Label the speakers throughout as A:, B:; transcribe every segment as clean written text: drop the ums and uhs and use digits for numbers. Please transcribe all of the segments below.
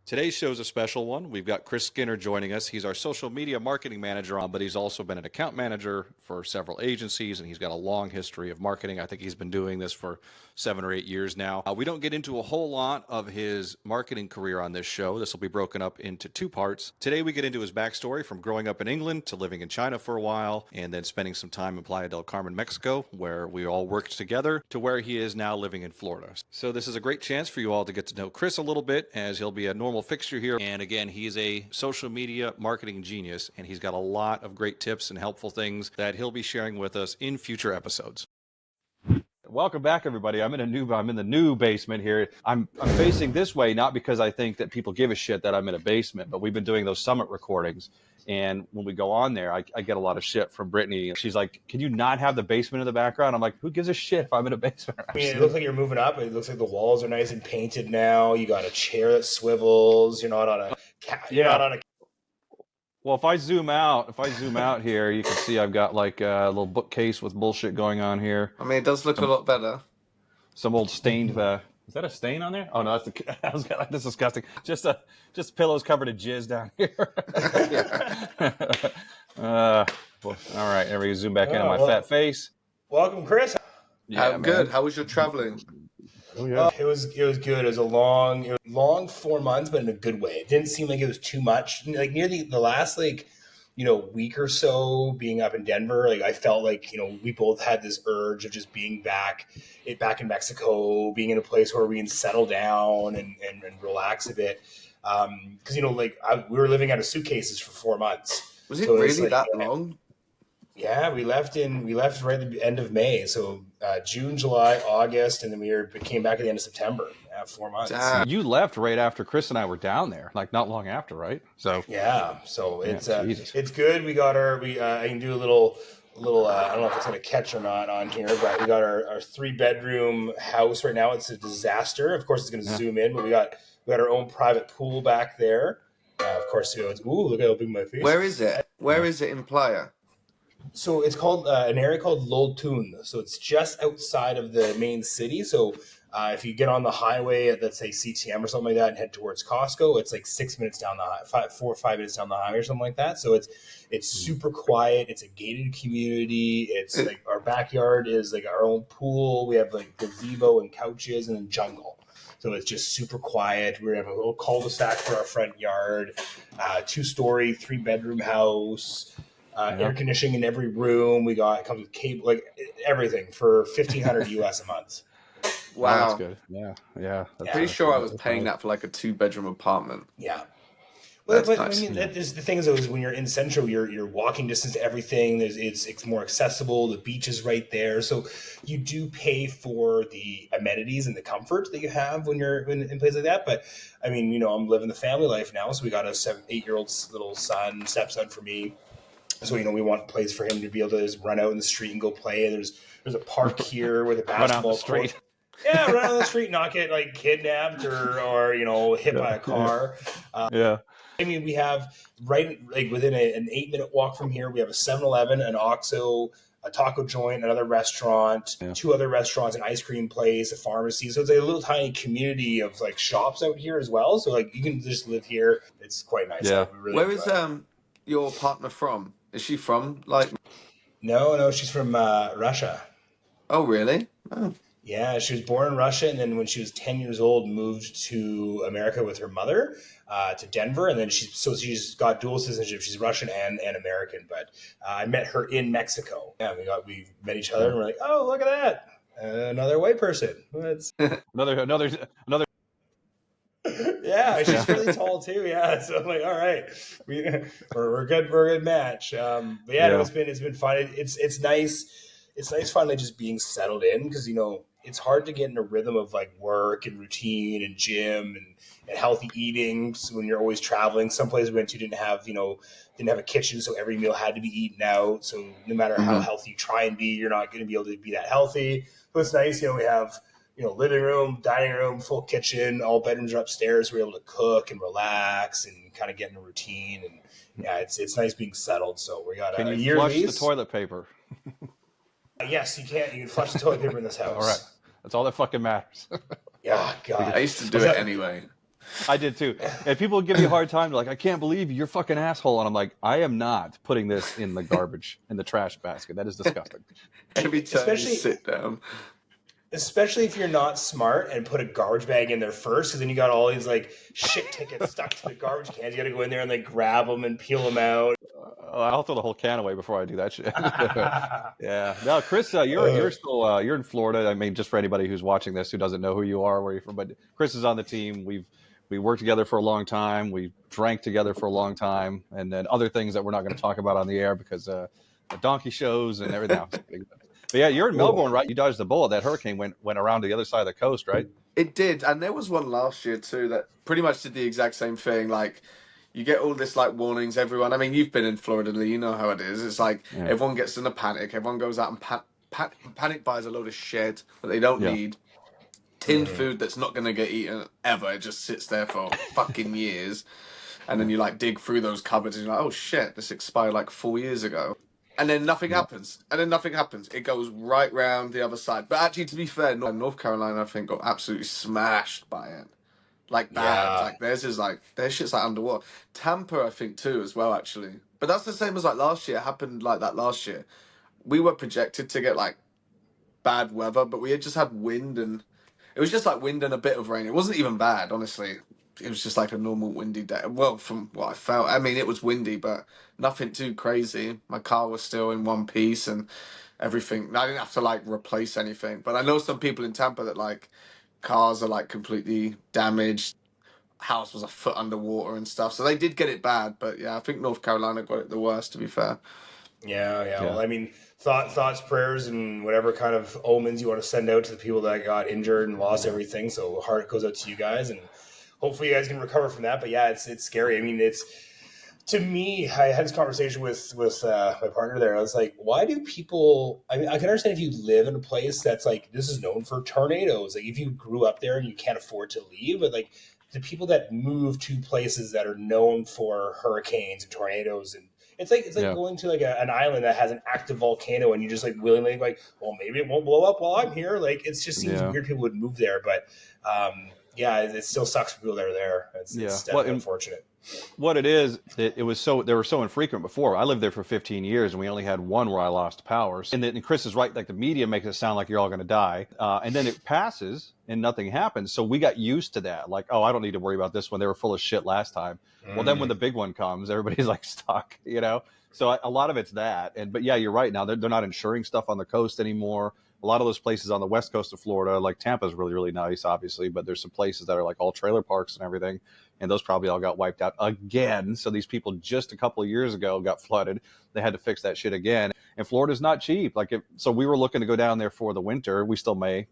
A: Today's show is a special one. We've got Kris joining us. He's our social media marketing manager but he's also been an account manager for several agencies, and he's got a long history of marketing. I think he's been doing this for 7 or 8 years now. We don't get into a whole lot of his marketing career on this show. This will be broken up into 2 parts. Today we get into his backstory from growing up in England to living in China for a while, and then spending some time in Playa del Carmen, Mexico, where we all worked together, to where he is now living in Florida. So this is a great chance for you all to get to know Kris a little bit, as he'll be a normal fixture here. And again, he's a social media marketing genius, and he's got a lot of great tips and helpful things that he'll be sharing with us in future episodes. Welcome back, everybody. I'm in the new basement here. I'm facing this way, not because I think that people give a shit that I'm in a basement, but we've been doing those summit recordings. And when we go on there, I get a lot of shit from Brittany. She's like, can you not have the basement in the background? I'm like, who gives a shit if I'm in a basement?
B: I mean, it looks like you're moving up. It looks like the walls are nice and painted now. You got a chair that swivels. You're not on a
A: Well, if I zoom out here, you can see I've got like a little bookcase with bullshit going on here.
C: I mean, it does look a lot better.
A: Some old stained. Is that a stain on there? Oh no, that's disgusting. Just pillows covered in jizz down here. All right, everybody zoom back in on my fat face.
B: Welcome, Kris.
C: Yeah, good. How was your traveling?
B: Oh yeah, it was good. It was a long 4 months, but in a good way. It didn't seem like it was too much. Like near the last week or so being up in Denver, like I felt like we both had this urge of just being back in Mexico, being in a place where we can settle down and relax a bit. Because we were living out of suitcases for 4 months.
C: Was it really that long?
B: Yeah, we left right at the end of May. So June, July, August, and then we came back at the end of September. 4 months.
A: Damn. You left right after Kris and I were down there, like not long after, right? So
B: yeah, so it's good. We got I can do a little. I don't know if it's going to catch or not on here, but we got our 3-bedroom house right now. It's a disaster. Of course, it's going to zoom in, but we got our own private pool back there. Of course, look how big my face.
C: Where is it? Where is it in Playa?
B: So it's called an area called Loltun. So it's just outside of the main city. So if you get on the highway at, let's say, CTM or something like that and head towards Costco, it's like 6 minutes down the 4 or 5 minutes down the highway or something like that. So it's super quiet. It's a gated community. It's like our backyard is like our own pool. We have like gazebo and couches and then jungle. So it's just super quiet. We have a little cul-de-sac for our front yard, 2-story, 3-bedroom house. Air conditioning in every room. It comes with cable, like everything for $1,500 US a month.
C: Wow,
A: that's good. Yeah.
C: I'm pretty sure I was paying that for like a 2-bedroom apartment.
B: Yeah. Well, but
C: nice.
B: I mean, the thing is when you're in Central, you're walking distance to everything. It's more accessible. The beach is right there, so you do pay for the amenities and the comfort that you have when you're in places like that. But I mean, I'm living the family life now, so we got a 8-year-old little stepson for me. So, we want a place for him to be able to just run out in the street and go play. There's a park here with a basketball court. Yeah, run out on the street, not get like kidnapped or hit by a car.
A: Yeah.
B: I mean, we have within an 8-minute walk from here, we have a 7-Eleven, an OXXO, a taco joint, another restaurant, 2 other restaurants, an ice cream place, a pharmacy. So it's like a little tiny community of like shops out here as well. So like you can just live here. It's quite nice.
A: Yeah.
C: Where is your partner from? Is she from like?
B: No, she's from Russia.
C: Oh, really? Oh.
B: Yeah, she was born in Russia, and then when she was 10 years old, moved to America with her mother to Denver, and then she's got dual citizenship. She's Russian and American. But I met her in Mexico. Yeah, we met each other, and we're like, oh, look at that, another white person.
A: Another.
B: Yeah, she's really tall too. Yeah, so I'm like, all right, we're good. We're a good match. But yeah, it's been fun. It's nice. It's nice finally just being settled in because it's hard to get in a rhythm of like work and routine and gym and healthy eating. So when you're always traveling, some places we went to didn't have a kitchen, so every meal had to be eaten out. So no matter how healthy you try and be, you're not going to be able to be that healthy. So it's nice, we have living room, dining room, full kitchen, all bedrooms are upstairs. We're able to cook and relax and kind of get in a routine. And yeah, it's nice being settled. So we got
A: a year lease. Can you flush the toilet paper?
B: Yes, you can. You can flush the toilet paper in this house.
A: All right. That's all that fucking matters.
B: Yeah, God.
C: I used to do it anyway.
A: I did too. And people give me a hard time. They're like, I can't believe you're fucking asshole. And I'm like, I am not putting this in the garbage, in the trash basket. That is disgusting.
C: Every time you
B: Especially
C: sit down.
B: especially if you're not smart and put a garbage bag in there first, because then you got all these like shit tickets stuck to the garbage cans. You got to go in there and like grab them and peel them out.
A: I'll throw the whole can away before I do that shit. Yeah. No, Kris, you're still you're in Florida. I mean, just for anybody who's watching this who doesn't know who you are, where you're from, but Kris is on the team. We worked together for a long time. We drank together for a long time, and then other things that we're not going to talk about on the air because the donkey shows and everything else. But yeah, you're in Melbourne, right? You dodged the bullet. That hurricane went around to the other side of the coast, right?
C: It did, and there was one last year too that pretty much did the exact same thing. Like, you get all this like warnings. Everyone, I mean, you've been in Florida, Lee. You know how it is. It's like everyone gets in a panic. Everyone goes out and panic buys a load of shit that they don't need. Tinned food that's not going to get eaten ever. It just sits there for fucking years, and then you like dig through those cupboards and you're like, oh shit, this expired like 4 years ago. And then nothing happens. And then nothing happens. It goes right round the other side. But actually, to be fair, North Carolina, I think, got absolutely smashed by it. Like, bad.
B: Yeah.
C: Like, their shit's like underwater. Tampa, I think, too, as well, actually. But that's the same as like last year. It happened like that last year. We were projected to get like bad weather, but we had just had wind, and it was just like wind and a bit of rain. It wasn't even bad, honestly. It was just like a normal windy day. Well, from what I felt, I mean, it was windy, but nothing too crazy. My car was still in one piece and everything. I didn't have to like replace anything. But I know some people in Tampa that like cars are like completely damaged. House was a foot underwater and stuff. So they did get it bad. But yeah, I think North Carolina got it the worst, to be fair.
B: Yeah. Well, I mean, thoughts, prayers, and whatever kind of omens you want to send out to the people that got injured and lost everything. So heart goes out to you guys, and hopefully you guys can recover from that. But yeah, it's scary. I mean, it's, to me, I had this conversation with my partner there. I was like, why do people? I mean, I can understand if you live in a place that's like, this is known for tornadoes. Like, if you grew up there and you can't afford to leave, but like the people that move to places that are known for hurricanes and tornadoes, and it's like going to like an island that has an active volcano, and you just like willingly like, well, maybe it won't blow up while I'm here. Like, it just seems weird people would move there, but yeah, it still sucks for people that are there. It's definitely unfortunate.
A: What it is, it was so, they were so infrequent before. I lived there for 15 years and we only had one where I lost power. And Kris is right, like the media makes it sound like you're all going to die. And then it passes and nothing happens. So we got used to that. Like, oh, I don't need to worry about this one. They were full of shit last time. Well, then when the big one comes, everybody's like stuck, you know? So a lot of it's that. But yeah, you're right. Now they're not insuring stuff on the coast anymore. A lot of those places on the west coast of Florida, like Tampa is really, really nice, obviously, but there's some places that are like all trailer parks and everything. And those probably all got wiped out again. So these people just a couple of years ago got flooded. They had to fix that shit again. And Florida's not cheap. So we were looking to go down there for the winter. We still may.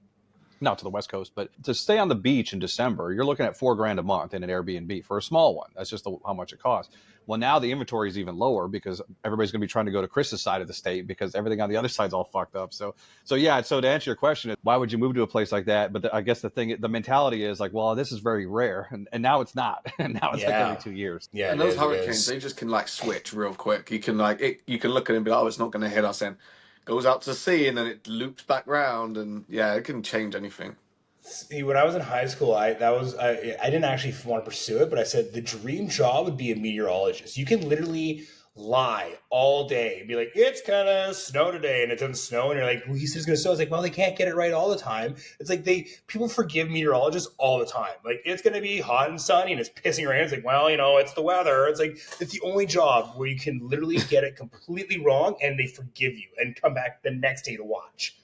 A: Not to the West Coast, but to stay on the beach in December, you're looking at $4,000 a month in an Airbnb for a small one. That's just how much it costs. Well, now the inventory is even lower because everybody's going to be trying to go to Kris's side of the state because everything on the other side's all fucked up. So yeah. So to answer your question, why would you move to a place like that? But I guess the mentality is like, well, this is very rare, and now it's not. And now it's like every 2 years.
B: Yeah,
C: and those hurricanes, they just can like switch real quick. You can you can look at it and be like, oh, it's not going to hit us, and goes out to sea, and then it loops back round, and yeah, it can change anything.
B: See, when I was in high school, I didn't actually want to pursue it, but I said the dream job would be a meteorologist. You can literally lie all day and be like, it's gonna snow today, and it doesn't snow, and you're like, well, he says it's gonna snow. It's like, well, they can't get it right all the time. It's like people forgive meteorologists all the time. Like, it's gonna be hot and sunny and it's pissing rain. It's like, well, it's the weather. It's like, it's the only job where you can literally get it completely wrong and they forgive you and come back the next day to watch.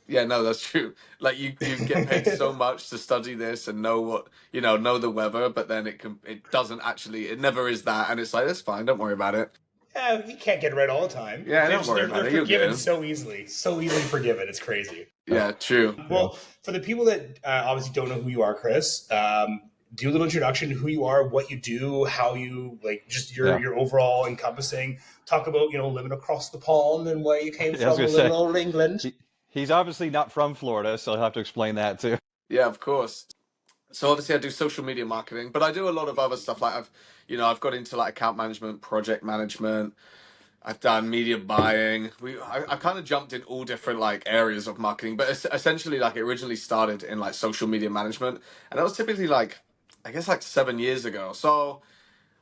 C: Yeah, no, that's true. Like you get paid so much to study this and know the weather, but then it doesn't actually, it never is that, and it's like, that's fine, don't worry about it.
B: Yeah, you can't get it right all the time.
C: Yeah, don't worry about it.
B: They're forgiven so easily forgiven. It's crazy.
C: Yeah, true.
B: Well, for the people that obviously don't know who you are, Kris, do a little introduction, who you are, what you do, how you just your overall encompassing. Talk about living across the pond and where you came from, little old England.
A: He's obviously not from Florida, so he'll have to explain that too.
C: Yeah, of course. So obviously I do social media marketing, but I do a lot of other stuff. Like I've got into like account management, project management. I've done media buying. I kind of jumped in all different like areas of marketing, but essentially like it originally started in like social media management, and that was typically like I guess like 7 years ago. So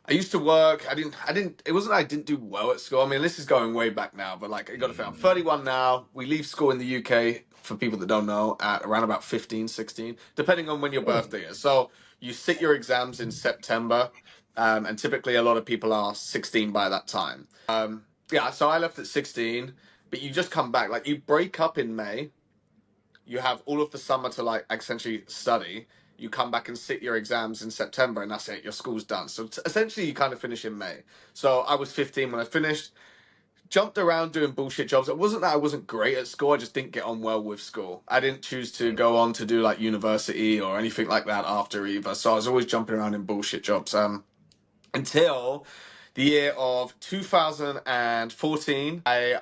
C: I used to work. It wasn't I didn't do well at school. I mean, this is going way back now, but like, I got to say, I'm 31 now. We leave school in the UK, for people that don't know, at around about 15, 16, depending on when your birthday is. So you sit your exams in September, and typically a lot of people are 16 by that time. Yeah, so I left at 16, but you just come back. Like, you break up in May. You have all of the summer to like essentially study. You come back and sit your exams in September, and that's it. Your school's done. So essentially, you kind of finish in May. So I was 15 when I finished. Jumped around doing bullshit jobs. It wasn't that I wasn't great at school. I just didn't get on well with school. I didn't choose to go on to do like university or anything like that after either. So I was always jumping around in bullshit jobs. Until the year of 2014, I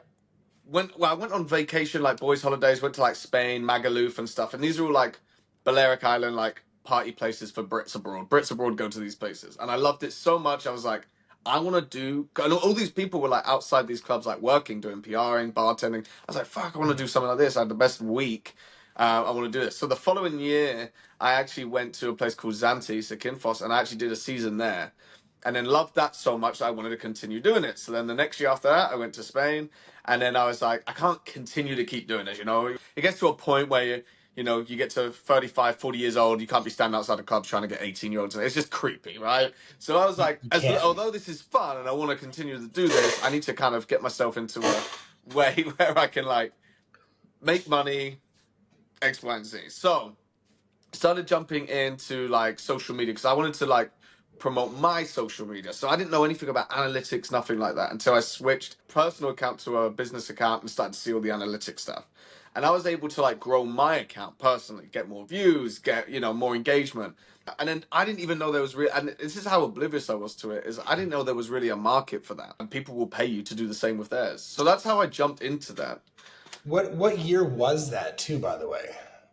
C: went on vacation, like boys' holidays, went to like Spain, Magaluf and stuff. And these are all like Balearic Island, like party places for Brits abroad. Brits abroad go to these places. And I loved it so much. I was like, I want to do, and all these people were like outside these clubs, like working, doing PRing, bartending. I was like, fuck, I want to do something like this. I had the best week. I want to do this. So the following year, I actually went to a place called Zante, Sakynthos, and I actually did a season there. And then loved that so much that I wanted to continue doing it. So then the next year after that, I went to Spain. And then I was like, I can't continue to keep doing this, you know? It gets to a point where, you get to 35, 40 years old, you can't be standing outside a club trying to get 18-year-olds. It's just creepy, right? So I was like, although this is fun and I want to continue to do this, I need to kind of get myself into a way where I can, like, make money, X, Y, and Z. So started jumping into, like, social media because I wanted to, like, promote my social media. So I didn't know anything about analytics, nothing like that, until I switched personal account to a business account and started to see all the analytics stuff. And I was able to like grow my account personally, get more views, get, more engagement. And then I didn't even know there was and this is how oblivious I was to it, is I didn't know there was really a market for that. And people will pay you to do the same with theirs. So that's how I jumped into that.
B: What year was that too, by the way?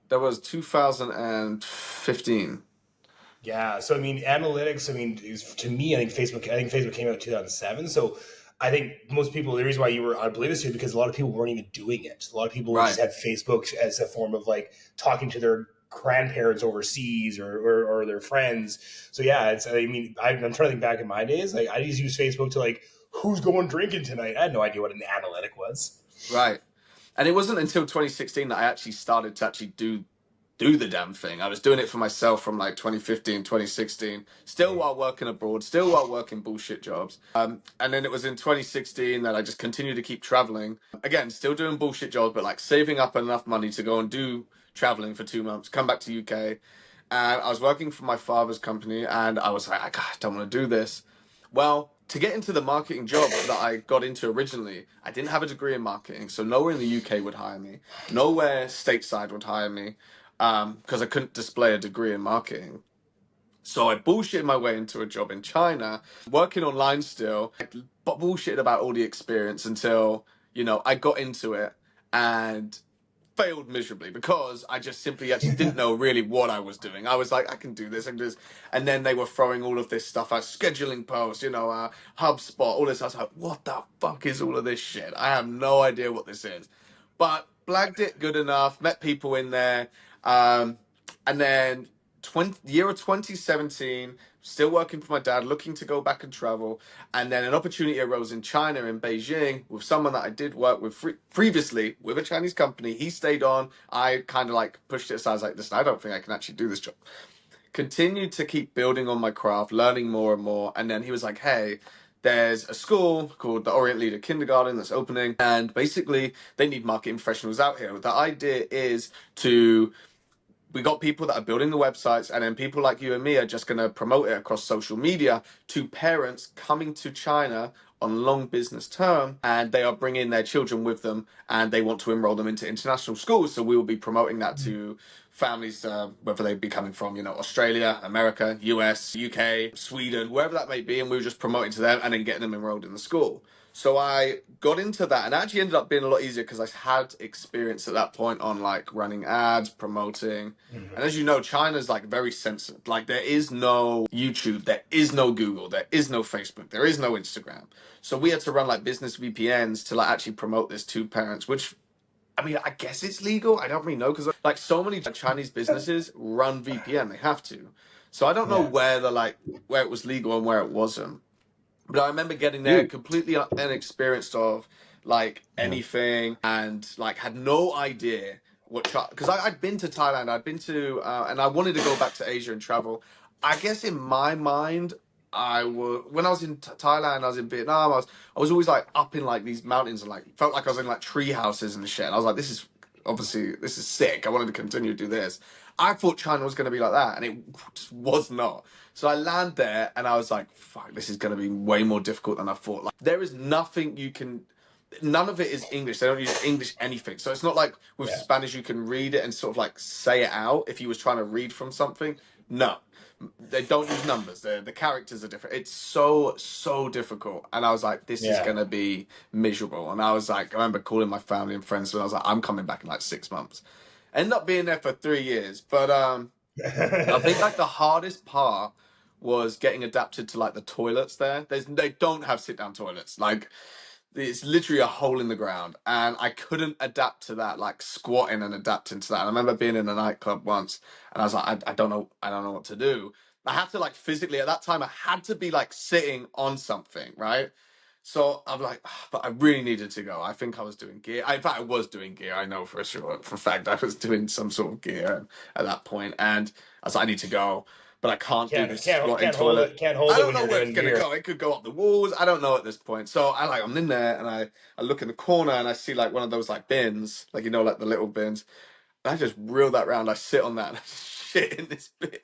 C: That was 2015.
B: Yeah, so I mean, analytics. I mean, to me, I think Facebook came out in 2007. So I think most people, the reason why you were oblivious to it, because a lot of people weren't even doing it. A lot of people just had Facebook as a form of like talking to their grandparents overseas or their friends. So yeah, I'm trying to think back in my days. Like, I just used Facebook to like, who's going drinking tonight? I had no idea what an analytic was.
C: Right. And it wasn't until 2016 that I actually started to do the damn thing. I was doing it for myself from like 2015, 2016, still while working abroad, still while working bullshit jobs. And then it was in 2016 that I just continued to keep traveling. Again, still doing bullshit jobs, but like saving up enough money to go and do traveling for 2 months, come back to UK. And I was working for my father's company and I was like, I don't want to do this. Well, to get into the marketing job that I got into originally, I didn't have a degree in marketing. So nowhere in the UK would hire me. Nowhere stateside would hire me. Because I couldn't display a degree in marketing. So I bullshitted my way into a job in China, working online still, but bullshitted about all the experience until, I got into it and failed miserably because I just simply actually didn't know really what I was doing. I was like, I can do this, I can do this. And then they were throwing all of this stuff out, scheduling posts, HubSpot, all this. I was like, what the fuck is all of this shit? I have no idea what this is. But blagged it good enough, met people in there. And then the year of 2017, still working for my dad, looking to go back and travel. And then an opportunity arose in China, in Beijing, with someone that I did work with previously with a Chinese company. He stayed on. I kind of like pushed it aside. I was like, listen, I don't think I can actually do this job. Continued to keep building on my craft, learning more and more. And then he was like, hey, there's a school called the Orient Leader Kindergarten that's opening. And basically, they need marketing professionals out here. The idea is we got people that are building the websites, and then people like you and me are just going to promote it across social media to parents coming to China on long business term, and they are bringing their children with them, and they want to enroll them into international schools. So we will be promoting that to families, whether they be coming from, Australia, America, US, UK, Sweden, wherever that may be, and we were just promoting to them and then getting them enrolled in the school. So I got into that, and actually ended up being a lot easier because I had experience at that point on like running ads, promoting. Mm-hmm. And as you know, China's like very censored. Like, there is no YouTube, there is no Google, there is no Facebook, there is no Instagram. So we had to run like business VPNs to like actually promote this to parents, which, I mean, I guess it's legal. I don't really know, because like so many Chinese businesses run VPN, they have to. So I don't know
B: Yeah.
C: where it was legal and where it wasn't. But I remember getting there
A: You.
C: completely inexperienced of like
A: Yeah.
C: anything, and like had no idea what because I'd been to Thailand, I'd been to and I wanted to go back to Asia and travel. I guess in my mind, I was when I was in Thailand, I was in Vietnam, I was always like up in like these mountains and like felt like I was in like tree houses and shit. And I was like, this is sick. I wanted to continue to do this. I thought China was going to be like that, and it just was not. So I land there, and I was like, "Fuck, this is going to be way more difficult than I thought." Like, there is nothing you can. None of it is English. They don't use English anything. So it's not like with
B: Yeah.
C: Spanish you can read it and sort of like say it out if you was trying to read from something. No, they don't use numbers. The characters are different. It's so difficult. And I was like, this is
B: Yeah.
C: going to be miserable. And I was like, I remember calling my family and friends, and I was like, I'm coming back in like 6 months. Ended up being there for 3 years, but I think like the hardest part was getting adapted to like the toilets there. They don't have sit down toilets. Like it's literally a hole in the ground, and I couldn't adapt to that, like squatting and adapting to that. And I remember being in a nightclub once, and I was like, I don't know what to do. I had to like physically at that time. I had to be like sitting on something, right? So I'm like, "Ah, but I really needed to go. I think I was doing gear. In fact, I was doing gear. I know for sure, for a fact, I was doing some sort of gear at that point. And I was like, I need to go, but I can't do
B: can't
C: this
B: can't
C: squatting
B: can't hold
C: toilet.
B: it. Can't
C: I
B: hold it
C: don't
B: when
C: know
B: you're
C: where it's
B: doing
C: gonna
B: gear.
C: go. It could go up the walls. I don't know at this point. So I'm in there, and I look in the corner, and I see like one of those like bins, like like the little bins. And I just reel that round. I sit on that, and I just shit in this bin.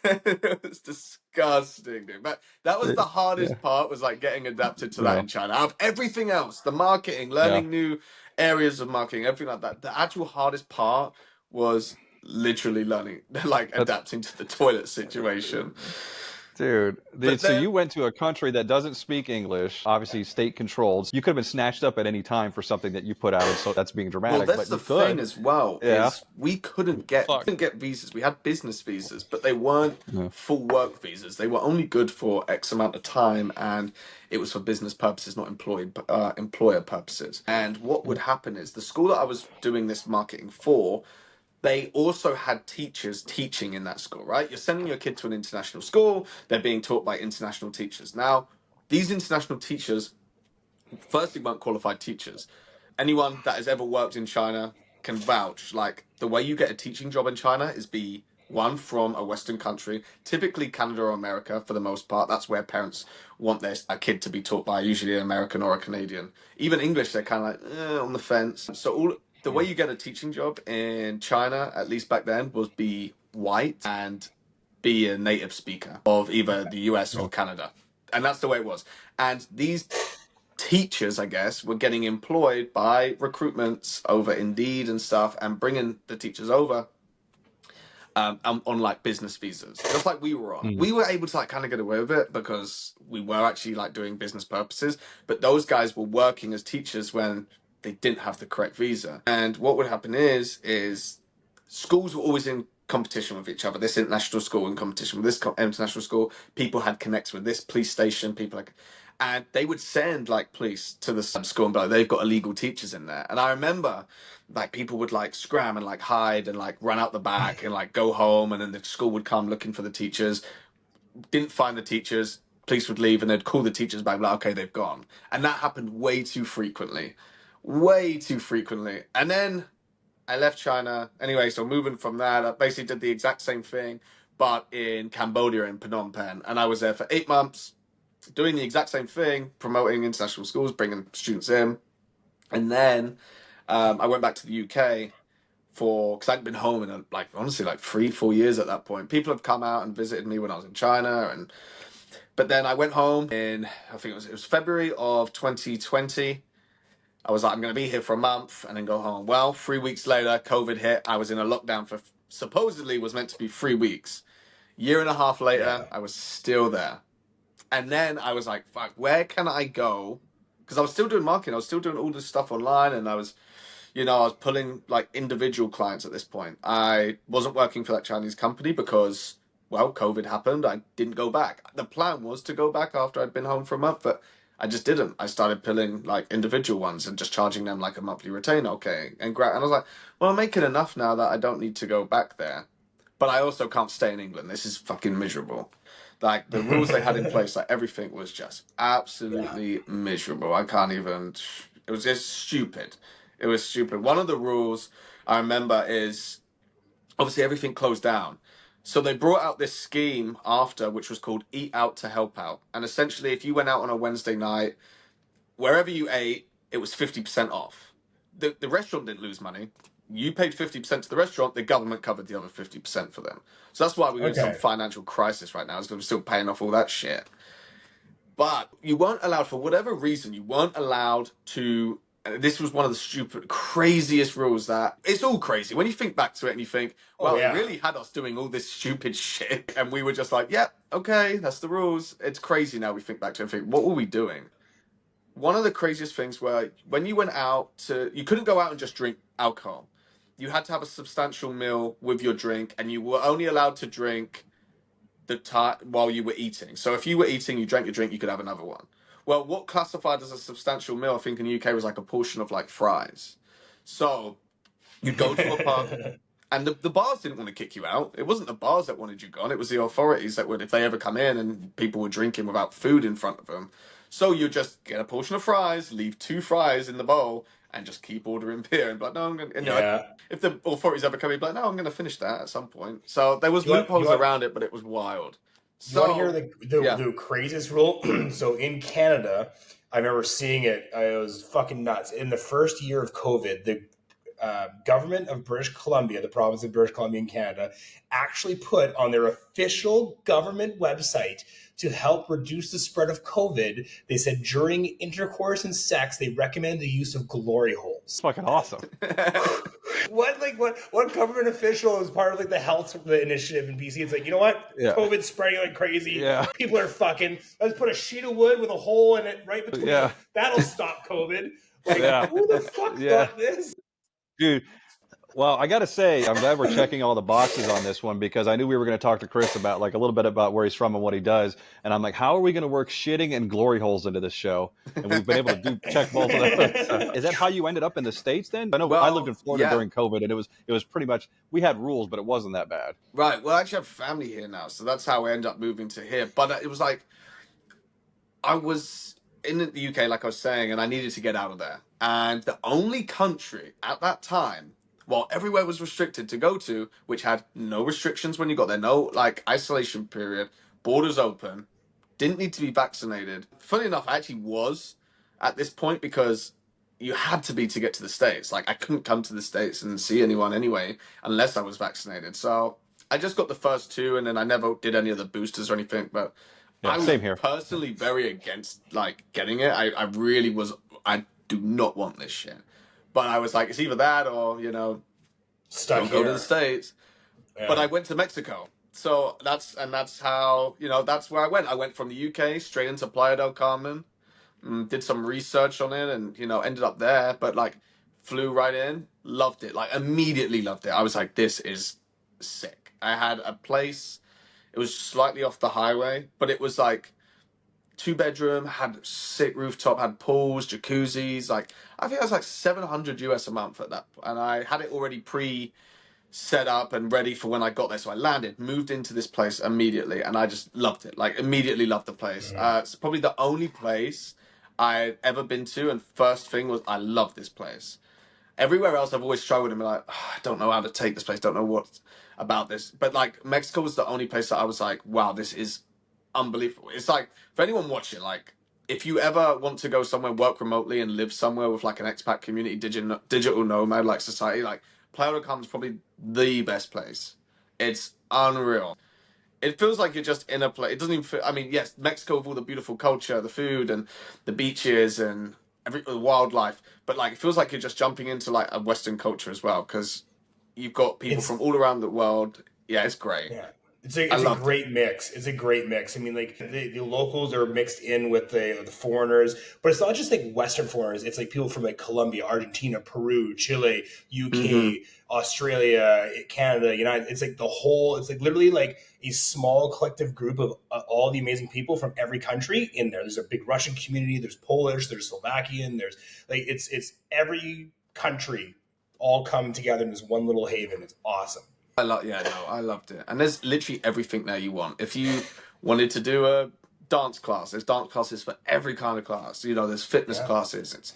C: It was disgusting, dude. But that was the
A: Yeah.
C: hardest part, was like getting adapted to that
A: Yeah.
C: in China. Out of everything else, the marketing,
A: Yeah.
C: learning new areas of marketing, everything like that, the actual hardest part was literally learning, like
A: That's
C: adapting to the toilet situation.
A: Dude,
C: But
A: so
C: then,
A: you went to a country that doesn't speak English, obviously state controlled. You could have been snatched up at any time for something that you put out, and so that's being
C: well,
A: dramatic,
C: that's
A: but
C: the
A: you
C: thing
A: could.
C: as well,
A: Yeah.
C: is we
A: Fuck.
C: couldn't get visas. We had business visas, but they weren't
A: Yeah.
C: full work visas. They were only good for X amount of time, and it was for business purposes, not employer purposes. And what would happen is the school that I was doing this marketing for, they also had teachers teaching in that school, right? You're sending your kid to an international school, they're being taught by international teachers. Now, these international teachers firstly weren't qualified teachers. Anyone that has ever worked in China can vouch. Like, the way you get a teaching job in China is be one from a Western country, typically Canada or America for the most part. That's where parents want their a kid to be taught by, usually an American or a Canadian. Even English, they're kind of like on the fence. So all the way you get a teaching job in China, at least back then, was be white and be a native speaker of either the US or Canada. And that's the way it was. And these teachers, I guess, were getting employed by recruitments over Indeed and stuff, and bringing the teachers over on like business visas, just like we were on.
A: Mm.
C: We were able to like kind of get away with it because we were actually like doing business purposes, but those guys were working as teachers when they didn't have the correct visa. And what would happen is schools were always in competition with each other. This international school in competition with this international school. People had connects with this police station. People like, and they would send like police to the school and be like, they've got illegal teachers in there. And I remember like people would like scram and like hide and like run out the back and like go home, and then the school would come looking for the teachers. Didn't find the teachers. Police would leave, and they'd call the teachers back, like, okay, they've gone. And that happened way too frequently. Way too frequently. And then I left China. Anyway, so moving from that, I basically did the exact same thing, but in Cambodia, in Phnom Penh. And I was there for 8 months, doing the exact same thing, promoting international schools, bringing students in. And then I went back to the UK because I'd been home in like honestly like 3-4 years at that point. People had come out and visited me when I was in China, but then I went home in, I think it was February of 2020. I was like, I'm going to be here for a month and then go home. Well, 3 weeks later, COVID hit. I was in a lockdown for supposedly was meant to be 3 weeks. Year and a half later,
B: Yeah.
C: I was still there. And then I was like, fuck, where can I go? Because I was still doing marketing. I was still doing all this stuff online, and I was pulling like individual clients at this point. I wasn't working for that Chinese company because, well, COVID happened. I didn't go back. The plan was to go back after I'd been home for a month, but I just didn't. I started pulling like individual ones and just charging them like a monthly retainer. Okay. And I was like, well, I'm making enough now that I don't need to go back there. but I also can't stay in England. This is fucking miserable. Like the rules they had in place, like everything was just
B: Yeah.
C: absolutely miserable. I can't even. It was just stupid. It was stupid. One of the rules I remember is obviously everything closed down. So they brought out this scheme after, which was called Eat Out to Help Out. And essentially, if you went out on a Wednesday night, wherever you ate, it was 50% off. The restaurant didn't lose money. You paid 50% to the restaurant, the government covered the other 50% for them. So that's why we're in some
B: Okay.
C: financial crisis right now, is because we're still paying off all that shit. But you weren't allowed, for whatever reason, you weren't allowed to. This was one of the stupid, craziest rules that it's all crazy. When you think back to it and you think,
B: Oh
C: wow, they
B: yeah.
C: really had us doing all this stupid shit. And we were just like, yeah, okay, that's the rules. It's crazy now we think back to it and think, what were we doing? One of the craziest things were when you went out to, you couldn't go out and just drink alcohol. You had to have a substantial meal with your drink, and you were only allowed to drink the time while you were eating. So if you were eating, you drank your drink, you could have another one. Well, what classified as a substantial meal, I think in the UK, was like a portion of like fries. So you'd go to a pub, and the bars didn't want to kick you out. It wasn't the bars that wanted you gone. It was the authorities that would, if they ever come in and people were drinking without food in front of them. So you just get a portion of fries, leave 2 fries in the bowl, and just keep ordering beer. And be like, no, I'm going to,
B: Yeah.
C: if the authorities ever come in, be like, no, I'm going to finish that at some point. So there was
B: Do you want?
C: loopholes around it, but it was wild.
B: You want to hear
C: So, yeah.
B: the craziest rule? So in Canada, I remember seeing it. I was fucking nuts. In the first year of COVID, the government of British Columbia, the province of British Columbia in Canada, actually put on their official government website to help reduce the spread of COVID. They said during intercourse and sex, they recommend the use of glory holes.
A: It's fucking awesome.
B: What government official is part of like the health initiative in BC? It's like, you know what?
A: Yeah.
B: COVID's spreading like crazy.
A: Yeah.
B: People are fucking. Let's put a sheet of wood with a hole in it right between.
A: Yeah.
B: That'll stop COVID. Like,
A: Yeah.
B: who the fuck
A: Yeah.
B: thought this?
A: Dude, well, I got to say, I'm glad we're checking all the boxes on this one, because I knew we were going to talk to Kris about like a little bit about where he's from and what he does. And I'm like, how are we going to work shitting and glory holes into this show? And we've been able to check both of those. So, is that how you ended up in the States then? I know I lived in Florida during COVID, and it was pretty much, we had rules, but it wasn't that bad.
C: Right. Well, I actually have family here now, so that's how I ended up moving to here. But it was like, I was in the UK, like I was saying, and I needed to get out of there. And the only country at that time, while everywhere was restricted to go to, which had no restrictions when you got there, no like isolation period, borders open, didn't need to be vaccinated. Funny enough, I actually was at this point, because you had to be to get to the States. Like I couldn't come to the States and see anyone anyway unless I was vaccinated. So I just got the first 2, and then I never did any of the boosters or anything. But
A: Yeah,
C: I was
A: same here.
C: personally very against like getting it. I really was. I do not want this shit. But I was like, it's either that or
B: Stuck
C: don't go to the States.
B: Yeah.
C: But I went to Mexico. So that's how, that's where I went. I went from the UK straight into Playa del Carmen, did some research on it, and, ended up there. But like flew right in, loved it, like immediately loved it. I was like, this is sick. I had a place, it was slightly off the highway, but it was like 2-bedroom, had sick rooftop, had pools, jacuzzis. Like I think it was like $700 US a month at that, and I had it already set up and ready for when I got there. So I landed, moved into this place immediately, and I just loved it. Like immediately loved the place. It's probably the only place I'd ever been to, and first thing was I love this place. Everywhere else I've always struggled and been like, I don't know how to take this place, don't know what about this. But like Mexico was the only place that I was like, wow, this is unbelievable. It's like, for anyone watching, like if you ever want to go somewhere, work remotely and live somewhere with like an expat community, digital nomad like society, like Playa del Carmen is probably the best place. It's unreal. It feels like you're just in a place. It doesn't even feel, I mean, yes, Mexico with all the beautiful culture, the food and the beaches and the wildlife, but like it feels like you're just jumping into like a Western culture as well, because you've got people from all around the world. Yeah, it's great.
B: Yeah. It's a great mix. It's a great mix. I mean, like the locals are mixed in with the foreigners, but it's not just like Western foreigners. It's like people from like Colombia, Argentina, Peru, Chile, UK, Australia, Canada, United. It's like the whole. It's like literally like a small collective group of all the amazing people from every country in there. There's a big Russian community. There's Polish. There's Slovakian. There's like it's every country all come together in this one little haven. It's awesome.
C: I loved it. And there's literally everything there you want. If you wanted to do a dance class, there's dance classes for every kind of class. You know, there's fitness
B: Yeah.
C: classes.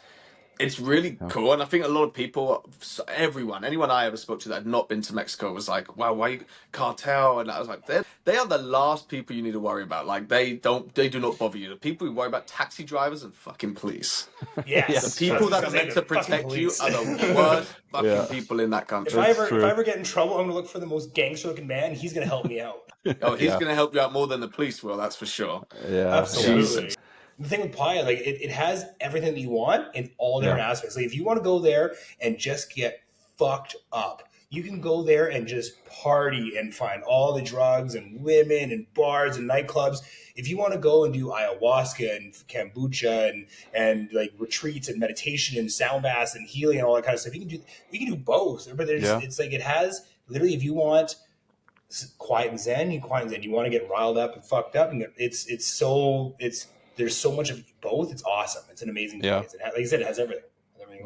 C: It's really cool, and I think a lot of people, anyone I ever spoke to that had not been to Mexico was like, "Wow, why you cartel?" And I was like, "They are the last people you need to worry about. Like, they do not bother you. The people who worry about taxi drivers and fucking police. The
B: Yes.
C: people that are meant to protect you are the worst fucking people in that country.
B: If I ever get in trouble, I'm gonna look for the most gangster-looking man. He's gonna help me out.
C: Oh, he's gonna help you out more than the police will. That's for sure.
B: Absolutely.
C: Jesus.
B: The thing with Playa, like it has everything that you want in all different aspects. Like if you want to go there and just get fucked up, you can go there and just party and find all the drugs and women and bars and nightclubs. If you want to go and do ayahuasca and kombucha and like retreats and meditation and sound baths and healing and all that kind of stuff, you can do both. But it's like it has literally, if you want quiet and zen, you quiet and zen. You want to get riled up and fucked up, and there's so much of both. It's awesome. It's an amazing place. Like I said, it has everything.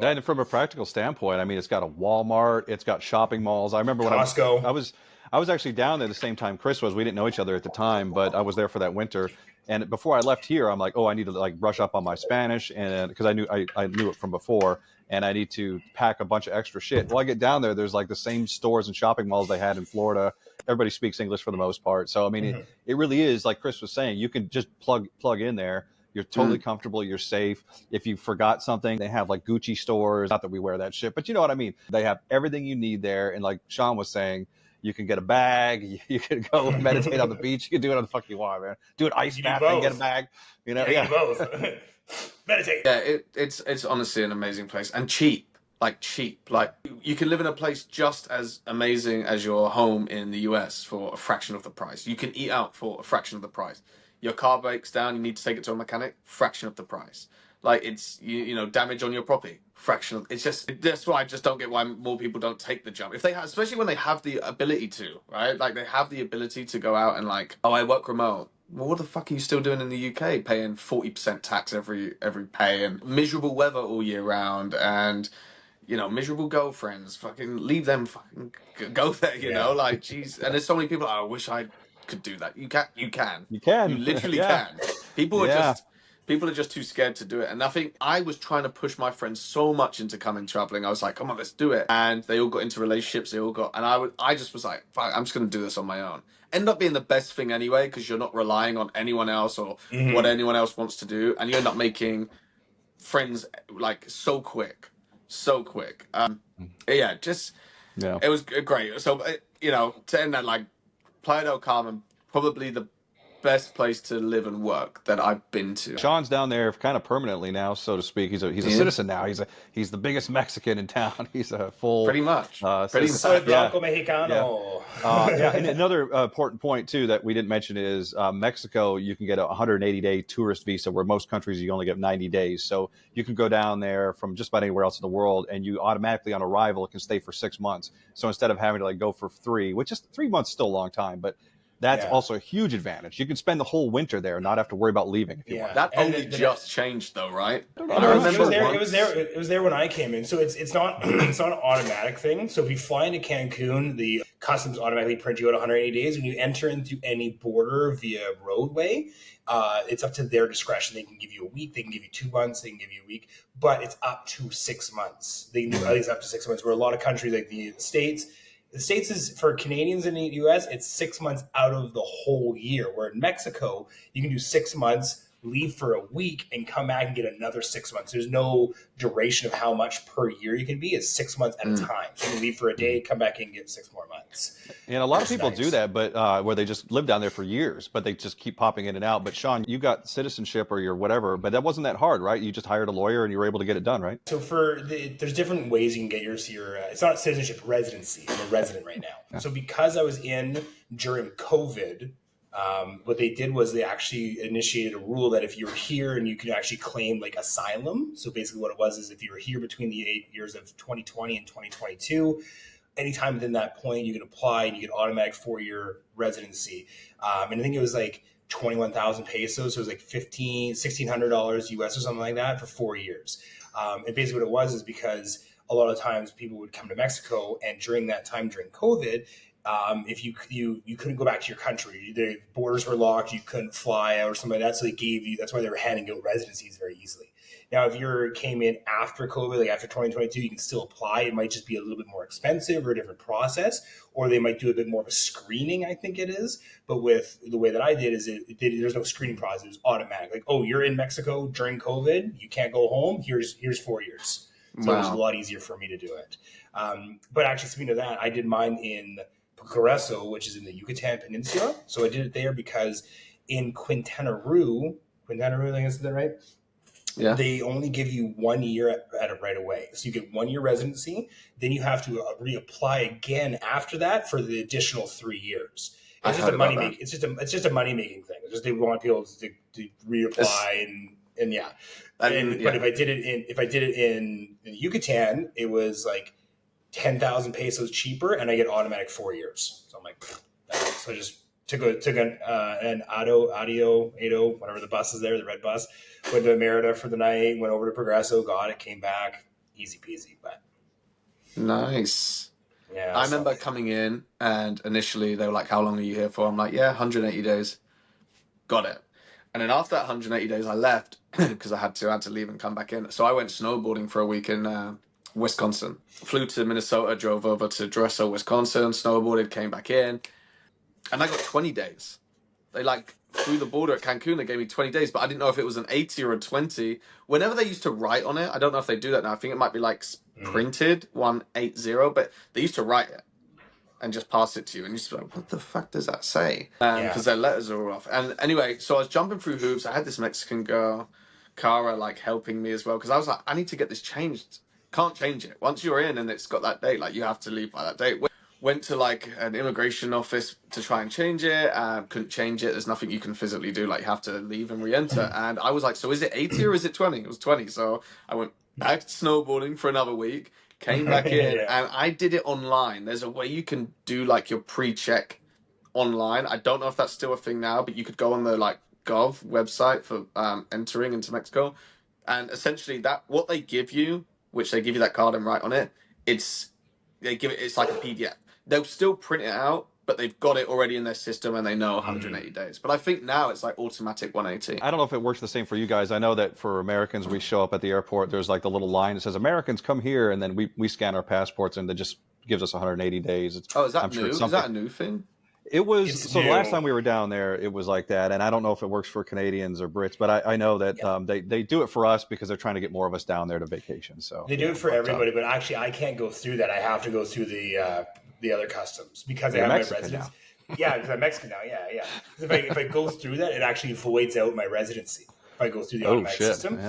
A: And from a practical standpoint, I mean, it's got a Walmart, it's got shopping malls. I remember when
B: Costco.
A: I was actually down there the same time Kris was. We didn't know each other at the time, but I was there for that winter. And before I left here, I'm like, oh, I need to like brush up on my Spanish, and because I knew it from before, and I need to pack a bunch of extra shit. Well, I get down there, there's like the same stores and shopping malls they had in Florida. Everybody speaks English for the most part, so I mean, it really is like Kris was saying. You can just plug in there. You're totally comfortable. You're safe. If you forgot something, they have like Gucci stores. Not that we wear that shit, but you know what I mean. They have everything you need there. And like Sean was saying, you can get a bag. You can go meditate on the beach. You can do whatever the fuck you want, man. Do an ice bath and get a bag. You know,
B: both. Meditate.
C: Yeah, it's honestly an amazing place and cheap. Like you can live in a place just as amazing as your home in the US for a fraction of the price. You can eat out for a fraction of the price. Your car breaks down, you need to take it to a mechanic, fraction of the price. Like it's you know, damage on your property, fraction of that's why I just don't get why more people don't take the jump. If they have, especially when they have the ability to, right? Like they have the ability to go out and like, oh, I work remote. Well, what the fuck are you still doing in the UK, paying 40% tax every pay and miserable weather all year round and you know, miserable girlfriends, fucking leave them, fucking go there, you know, like, geez. And there's so many people, I wish I could do that. You can. You literally can. People are just too scared to do it. And I think I was trying to push my friends so much into coming traveling. I was like, come on, let's do it. And they all got into relationships. And I just was like, fuck, I'm just going to do this on my own. End up being the best thing anyway, because you're not relying on anyone else or what anyone else wants to do. And you end up making friends like so quick. It was great. So, you know, to end that, like, Playa del Carmen, probably the best place to live and work that I've been to.
A: Sean's down there kind of permanently now, so to speak. He's a citizen now. He's the biggest Mexican in town. He's a full
C: pretty much.
B: Soy Blanco Mexicano.
A: And another important point too that we didn't mention is Mexico. You can get a 180-day tourist visa, where most countries you only get 90 days. So you can go down there from just about anywhere else in the world, and you automatically on arrival can stay for 6 months. So instead of having to like go for 3, which is 3 months, still a long time, but that's also a huge advantage. You can spend the whole winter there and not have to worry about leaving if you want.
C: That only just changed though, right?
B: It was there when I came in. So it's not it's not an automatic thing. So if you fly into Cancun, the customs automatically print you out 180 days. When you enter into any border via roadway, it's up to their discretion. They can give you a week, they can give you 2 months, they can give you a week, but it's up to 6 months. They can do at least up to 6 months. Where a lot of countries like the States is for Canadians in the US, it's 6 months out of the whole year. Where in Mexico, you can do 6 months, leave for a week, and come back and get another 6 months. There's no duration of how much per year you can be. It's 6 months at a time. So you can leave for a day, come back and get 6 more months.
A: And a lot of people do that, but where they just live down there for years, but they just keep popping in and out. But Sean, you got citizenship or your whatever, but that wasn't that hard, right? You just hired a lawyer and you were able to get it done, right?
B: So there's different ways you can get your it's not citizenship, residency. I'm a resident right now. So because I was in during COVID, what they did was they actually initiated a rule that if you're here and you can actually claim like asylum. So basically what it was is if you were here between the 8 years of 2020 and 2022, anytime within that point you can apply and you get automatic 4-year residency. And I think it was like 21,000 pesos. So it was like $1,600 US or something like that for 4 years. And basically what it was is because a lot of times people would come to Mexico, and during that time, during COVID, if you couldn't go back to your country, the borders were locked, you couldn't fly out or something like that. So they gave you, that's why they were handing out residencies very easily. Now, if you came in after COVID, like after 2022, you can still apply. It might just be a little bit more expensive or a different process, or they might do a bit more of a screening, I think it is. But with the way that I did is there's no screening process. It was automatic. Like, oh, you're in Mexico during COVID, you can't go home. Here's 4 years. So it was a lot easier for me to do it. But actually, speaking of that, I did mine in Progreso, which is in the Yucatan Peninsula. So I did it there because in Quintana Roo, I think is that right?
C: Yeah.
B: They only give you 1 year at it right away. So you get 1 year residency, then you have to reapply again after that for the additional 3 years. It's just a money making. It's just a money making thing. It's just they want people to reapply and yeah. But if I did it in Yucatan, it was like 10,000 pesos cheaper, and I get automatic 4 years. So I'm like, so I just took an Ado, whatever the bus is there, the red bus. Went to Merida for the night, went over to Progreso, got it, came back, easy peasy. But
C: nice.
B: Yeah,
C: I remember coming in, and initially they were like, "How long are you here for?" I'm like, "Yeah, 180 days." Got it. And then after that 180 days, I left because I had to leave and come back in. So I went snowboarding for a week in Wisconsin. Flew to Minnesota, drove over to Dressel, Wisconsin, snowboarded, came back in, and I got 20 days. They through the border at Cancun, they gave me 20 days, but I didn't know if it was an 80 or a 20. Whenever they used to write on it, I don't know if they do that now. I think it might be printed 180, but they used to write it and just pass it to you. And you're just like, what the fuck does that say? Because their letters are all off. And anyway, so I was jumping through hoops. I had this Mexican girl, Cara, helping me as well. Because I was like, I need to get this changed. Can't change it. Once you're in and it's got that date, you have to leave by that date. Went to an immigration office to try and change it. Couldn't change it. There's nothing you can physically do. You have to leave and re-enter. And I was like, so is it 80 or is it 20? It was 20. So I went back to snowboarding for another week, came back in, and I did it online. There's a way you can do your pre-check online. I don't know if that's still a thing now, but you could go on the Gov website for entering into Mexico. And essentially what they give you, which they give you that card and write on it, it's like a PDF. They'll still print it out, but they've got it already in their system and they know 180 days. But I think now it's automatic 180.
A: I don't know if it works the same for you guys. I know that for Americans, we show up at the airport, there's the little line that says Americans come here, and then we scan our passports and it just gives us 180 days.
C: Is that new? Is that a new thing?
A: It was, so the last time we were down there, it was like that. And I don't know if it works for Canadians or Brits, but I know that they do it for us because they're trying to get more of us down there to vacation. So
B: they do it for everybody, but actually I can't go through that. I have to go through the other customs because I have
A: Mexican
B: my residence.
A: Now.
B: Yeah, because I'm Mexican now. Yeah. If I go through that, it actually voids out my residency. If I go through the automatic system,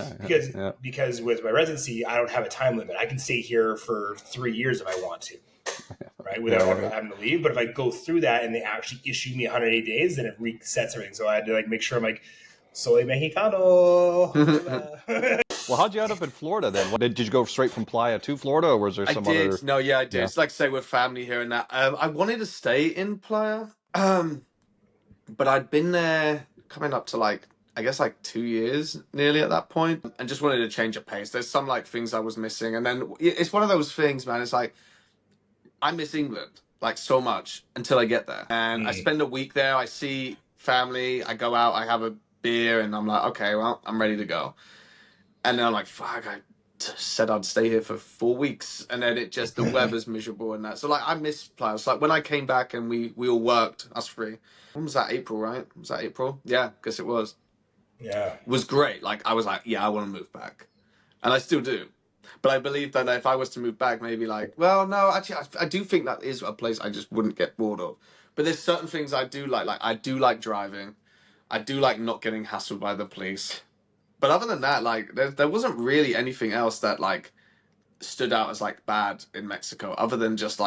B: because with my residency, I don't have a time limit. I can stay here for 3 years if I want to. Right, without having to leave. But if I go through that and they actually issue me 180 days, then it resets everything. So I had to make sure I'm soy mexicano.
A: Well, how'd you end up in Florida then? Did you go straight from Playa to Florida, or was there some other?
C: No, yeah, I did. Yeah. It's say we're family here and that. I wanted to stay in Playa, but I'd been there coming up to I guess 2 years nearly at that point, and just wanted to change of pace. There's some things I was missing, and then it's one of those things, man. It's I miss England so much until I get there, and I spend a week there. I see family. I go out. I have a beer, and I'm like, okay, well, I'm ready to go. And then I'm like, fuck, I said I'd stay here for 4 weeks, and then the weather's miserable and that. So I miss Playa. So when I came back and we all worked, us three. When was that? April, right? Was that April? Yeah, guess it was.
B: Yeah,
C: it was great. I was yeah, I want to move back, and I still do. But I believe that if I was to move back, maybe well, no, actually, I do think that is a place I just wouldn't get bored of. But there's certain things I do like I do like driving. I do like not getting hassled by the police. But other than that, there wasn't really anything else that stood out as bad in Mexico, other than just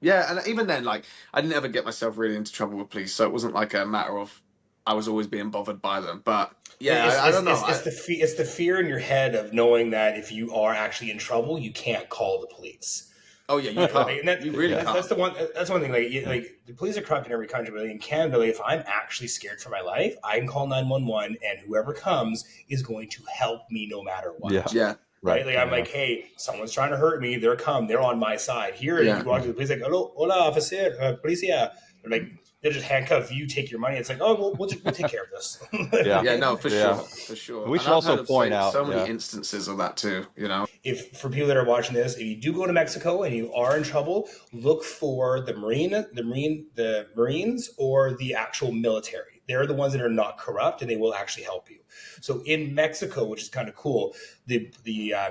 C: yeah. And even then, I didn't ever get myself really into trouble with police, so it wasn't a matter of I was always being bothered by them. But yeah, I don't know.
B: It's the fear in your head of knowing that if you are actually in trouble, you can't call the police.
C: Oh yeah, you can't. You really can't.
B: That's the one. That's one thing. The police are corrupt in every country, but in Canada, if I'm actually scared for my life, I can call 911, and whoever comes is going to help me no matter what.
C: Yeah.
B: right? Like I'm
A: Yeah.
B: like, hey, someone's trying to hurt me. They're on my side. Here,
C: Yeah.
B: you go out to the police like, hello, hola, officer, policia. They're like, they just handcuff you, take your money. It's like, oh, we'll take care of this.
A: Yeah.
C: Yeah, no, for
A: Yeah.
C: sure, for sure.
A: We
C: And
A: should
C: I've
A: also
C: heard of
A: point out,
C: so many
A: yeah.
C: instances of that too. You know,
B: If for people that are watching this, if you do go to Mexico and you are in trouble, look for the Marines or the actual military. They're the ones that are not corrupt, and they will actually help you. So in Mexico, which is kind of cool, the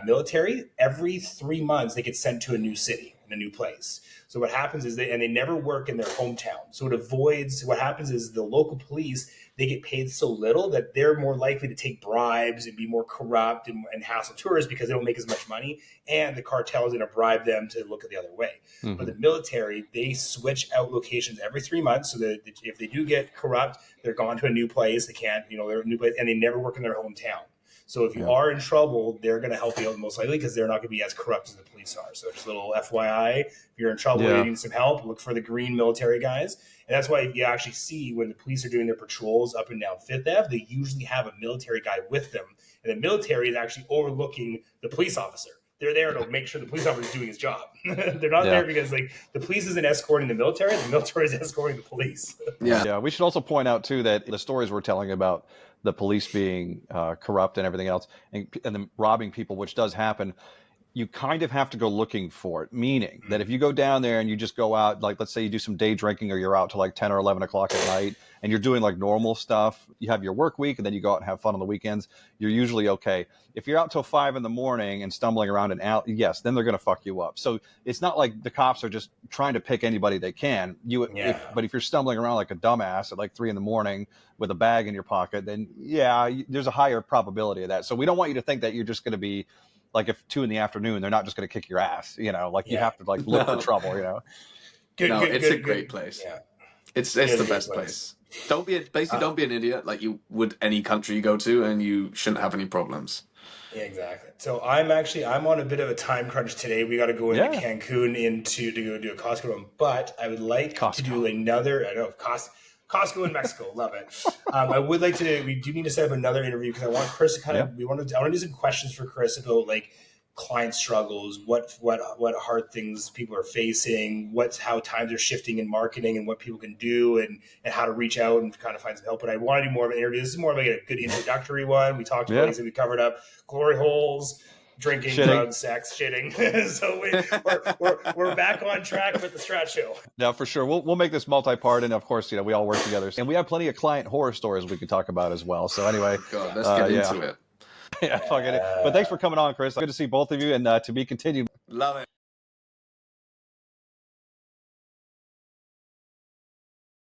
B: military every 3 months they get sent to a new city and a new place. So what happens is they never work in their hometown. So it avoids what happens is the local police, they get paid so little that they're more likely to take bribes and be more corrupt and hassle tourists because they don't make as much money. And the cartel is going to bribe them to look at the other way.
A: Mhm.
B: But the military, they switch out locations every 3 months. So that if they do get corrupt, they're gone to a new place. They can't, they're a new place, and they never work in their hometown. So if you are in trouble, they're going to help you out most likely because they're not going to be as corrupt as the police are. So just a little FYI, if you're in trouble, you need some help, look for the green military guys. And that's why you actually see when the police are doing their patrols up and down Fifth Ave, they usually have a military guy with them. And the military is actually overlooking the police officer. They're there to make sure the police officer is doing his job. They're not there because the police isn't escorting the military is escorting the police.
A: Yeah. We should also point out too that the stories we're telling about the police being corrupt and everything else and them robbing people, which does happen, you kind of have to go looking for it, meaning that if you go down there and you just go out, like let's say you do some day drinking or you're out till like 10 or 11 o'clock at night and you're doing like normal stuff, you have your work week and then you go out and have fun on the weekends, you're usually okay. If you're out till 5 a.m. and stumbling around an alley, yes, then they're going to fuck you up. So it's not like the cops are just trying to pick anybody they can. But if you're stumbling around like a dumbass at like 3 a.m. with a bag in your pocket, then there's a higher probability of that. So we don't want you to think that you're just going to be like if 2 p.m, they're not just going to kick your ass, you have to like look for trouble,
C: It's a great place.
B: Yeah.
C: It's the best place. Don't be an idiot like you would any country you go to, and you shouldn't have any problems.
B: Yeah, exactly. So I'm on a bit of a time crunch today. We got to go into Cancun to go do a Costco run, but I would like to do another. I know Costco in Mexico, love it. I would like to. We do need to set up another interview because I want Kris to I want to do some questions for Kris about like client struggles, what hard things people are facing, how times are shifting in marketing and what people can do and how to reach out and kind of find some help. But I want to do more of an interview. This is more of like a good introductory one. We talked about things that we covered up, glory holes, drinking, drugs, sex, shitting. So we're back on track with the Strat Show.
A: No, for sure. We'll make this multi-part, and of course, we all work together, and we have plenty of client horror stories we could talk about as well. So anyway,
C: God, let's get into it.
A: Fucking it. But thanks for coming on, Kris. Good to see both of you, and to be continued.
C: Love it.